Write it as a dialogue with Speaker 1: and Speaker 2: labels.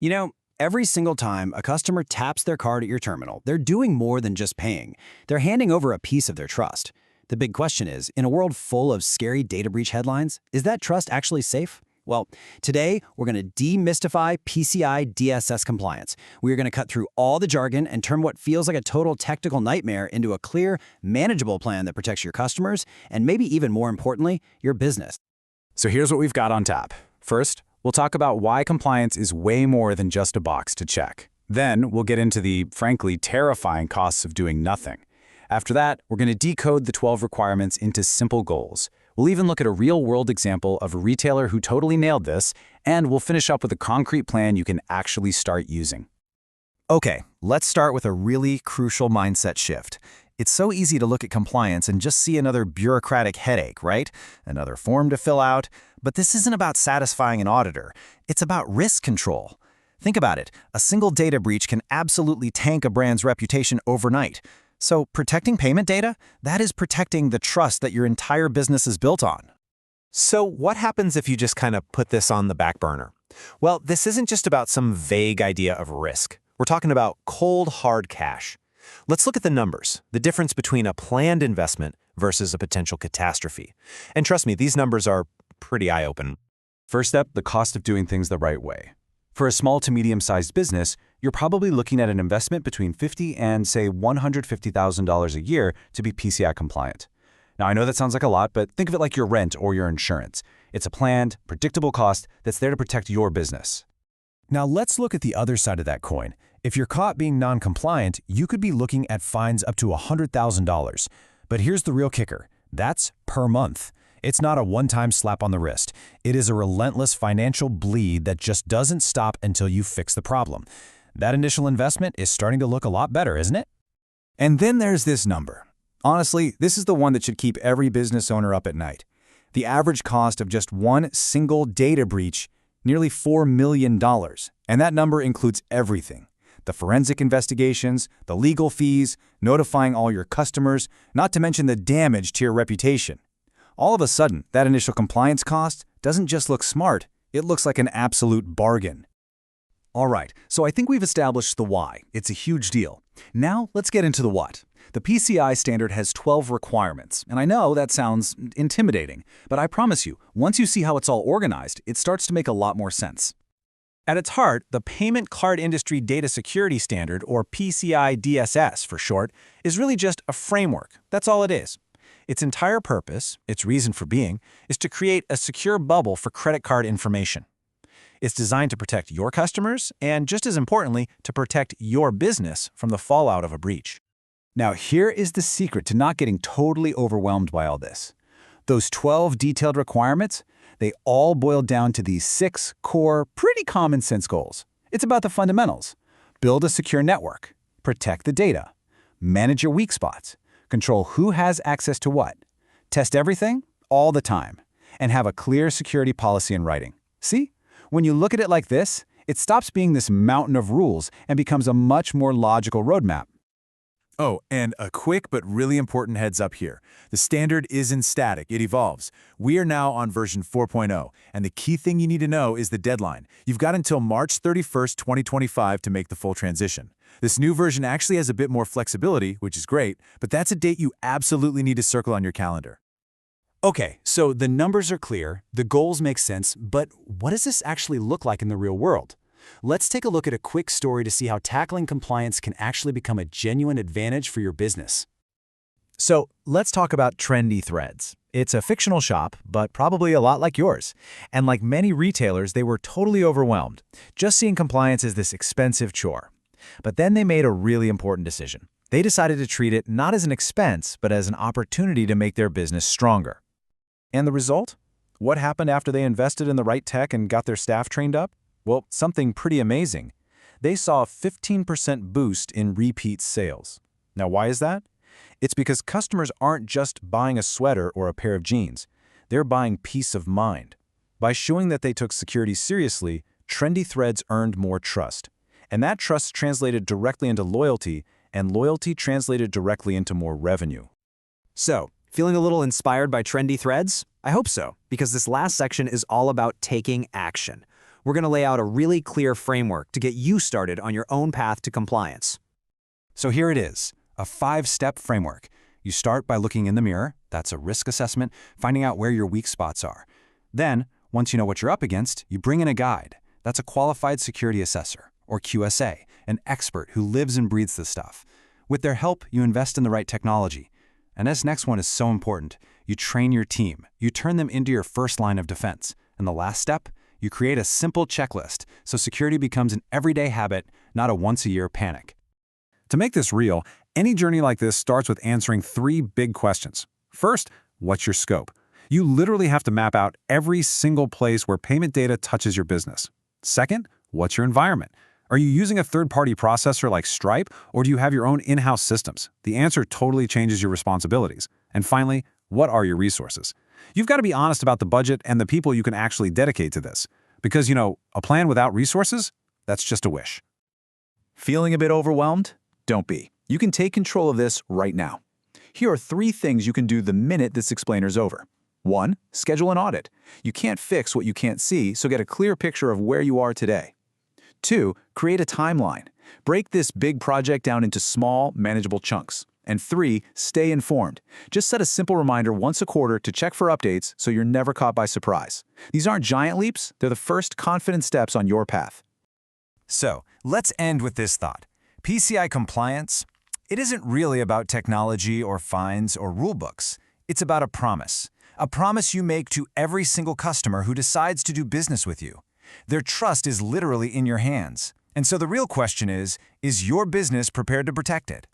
Speaker 1: You know, every single time a customer taps their card at your terminal, they're doing more than just paying. They're handing over a piece of their trust. The big question is, in a world full of scary data breach headlines, is that trust actually safe? Well, today we're going to demystify PCI DSS compliance. We are going to cut through all the jargon and turn what feels like a total technical nightmare into a clear, manageable plan that protects your customers and maybe even more importantly, your business.
Speaker 2: So here's what we've got on tap. First, we'll talk about why compliance is way more than just a box to check. Then we'll get into the, frankly, terrifying costs of doing nothing. After that, we're going to decode the 12 requirements into simple goals. We'll even look at a real-world example of a retailer who totally nailed this, and we'll finish up with a concrete plan you can actually start using.
Speaker 3: Okay, let's start with a really crucial mindset shift. It's so easy to look at compliance and just see another bureaucratic headache, right? Another form to fill out. But this isn't about satisfying an auditor. It's about risk control. Think about it. A single data breach can absolutely tank a brand's reputation overnight. So protecting payment data, that is protecting the trust that your entire business is built on.
Speaker 4: So what happens if you just kind of put this on the back burner? Well, this isn't just about some vague idea of risk. We're talking about cold, hard cash. Let's look at the numbers, the difference between a planned investment versus a potential catastrophe. And trust me, these numbers are pretty eye-opening.
Speaker 2: First step, the cost of doing things the right way. For a small to medium-sized business, you're probably looking at an investment between $50,000 and, say, $150,000 a year to be PCI compliant. Now, I know that sounds like a lot, but think of it like your rent or your insurance. It's a planned, predictable cost that's there to protect your business.
Speaker 3: Now let's look at the other side of that coin. If you're caught being non-compliant, you could be looking at fines up to $100,000. But here's the real kicker. That's per month. It's not a one-time slap on the wrist. It is a relentless financial bleed that just doesn't stop until you fix the problem. That initial investment is starting to look a lot better, isn't it?
Speaker 5: And then there's this number. Honestly, this is the one that should keep every business owner up at night. The average cost of just one single data breach, nearly $4 million. And that number includes everything. The forensic investigations, the legal fees, notifying all your customers, not to mention the damage to your reputation. All of a sudden, that initial compliance cost doesn't just look smart, it looks like an absolute bargain.
Speaker 6: All right, so I think we've established the why. It's a huge deal. Now, let's get into the what. The PCI standard has 12 requirements, and I know that sounds intimidating, but I promise you, once you see how it's all organized, it starts to make a lot more sense. At its heart, the Payment Card Industry Data Security Standard, or PCI DSS for short, is really just a framework. That's all it is. Its entire purpose, its reason for being, is to create a secure bubble for credit card information. It's designed to protect your customers and, just as importantly, to protect your business from the fallout of a breach. Now, here is the secret to not getting totally overwhelmed by all this. Those 12 detailed requirements, they all boil down to these 6 core, pretty common sense goals. It's about the fundamentals. Build a secure network, protect the data, manage your weak spots, control who has access to what, test everything all the time, and have a clear security policy in writing. See? When you look at it like this, it stops being this mountain of rules and becomes a much more logical roadmap.
Speaker 5: Oh, and a quick but really important heads up here. The standard isn't static, it evolves. We are now on version 4.0, and the key thing you need to know is the deadline. You've got until March 31st, 2025 to make the full transition. This new version actually has a bit more flexibility, which is great, but that's a date you absolutely need to circle on your calendar.
Speaker 6: Okay, so the numbers are clear, the goals make sense, but what does this actually look like in the real world? Let's take a look at a quick story to see how tackling compliance can actually become a genuine advantage for your business.
Speaker 3: So let's talk about Trendy Threads. It's a fictional shop, but probably a lot like yours. And like many retailers, they were totally overwhelmed, just seeing compliance as this expensive chore. But then they made a really important decision. They decided to treat it not as an expense, but as an opportunity to make their business stronger. And the result? What happened after they invested in the right tech and got their staff trained up? Well, something pretty amazing. They saw a 15% boost in repeat sales. Now, why is that? It's because customers aren't just buying a sweater or a pair of jeans. They're buying peace of mind. By showing that they took security seriously, Trendy Threads earned more trust. And that trust translated directly into loyalty, and loyalty translated directly into more revenue.
Speaker 7: So, feeling a little inspired by Trendy Threads? I hope so, because this last section is all about taking action. we're going to lay out a really clear framework to get you started on your own path to compliance.
Speaker 5: So here it is, a 5-step framework. You start by looking in the mirror, that's a risk assessment, finding out where your weak spots are. Then, once you know what you're up against, you bring in a guide. That's a qualified security assessor, or QSA, an expert who lives and breathes this stuff. With their help, you invest in the right technology. And this next one is so important. You train your team. You turn them into your first line of defense. And the last step, you create a simple checklist so security becomes an everyday habit, not a once-a-year panic.
Speaker 6: To make this real, any journey like this starts with answering 3 big questions. First, what's your scope? You literally have to map out every single place where payment data touches your business. Second, what's your environment? Are you using a third-party processor like Stripe, or do you have your own in-house systems? The answer totally changes your responsibilities. And finally, what are your resources? You've got to be honest about the budget and the people you can actually dedicate to this. Because, a plan without resources, that's just a wish.
Speaker 3: Feeling a bit overwhelmed? Don't be. You can take control of this right now. Here are 3 things you can do the minute this explainer's over. 1. Schedule an audit. You can't fix what you can't see, so get a clear picture of where you are today. 2. Create a timeline. Break this big project down into small, manageable chunks. And 3. Stay informed. Just set a simple reminder once a quarter to check for updates so you're never caught by surprise. These aren't giant leaps, they're the first confident steps on your path.
Speaker 5: So, let's end with this thought. PCI Compliance, it isn't really about technology or fines or rulebooks. It's about a promise you make to every single customer who decides to do business with you. Their trust is literally in your hands. And so the real question is your business prepared to protect it?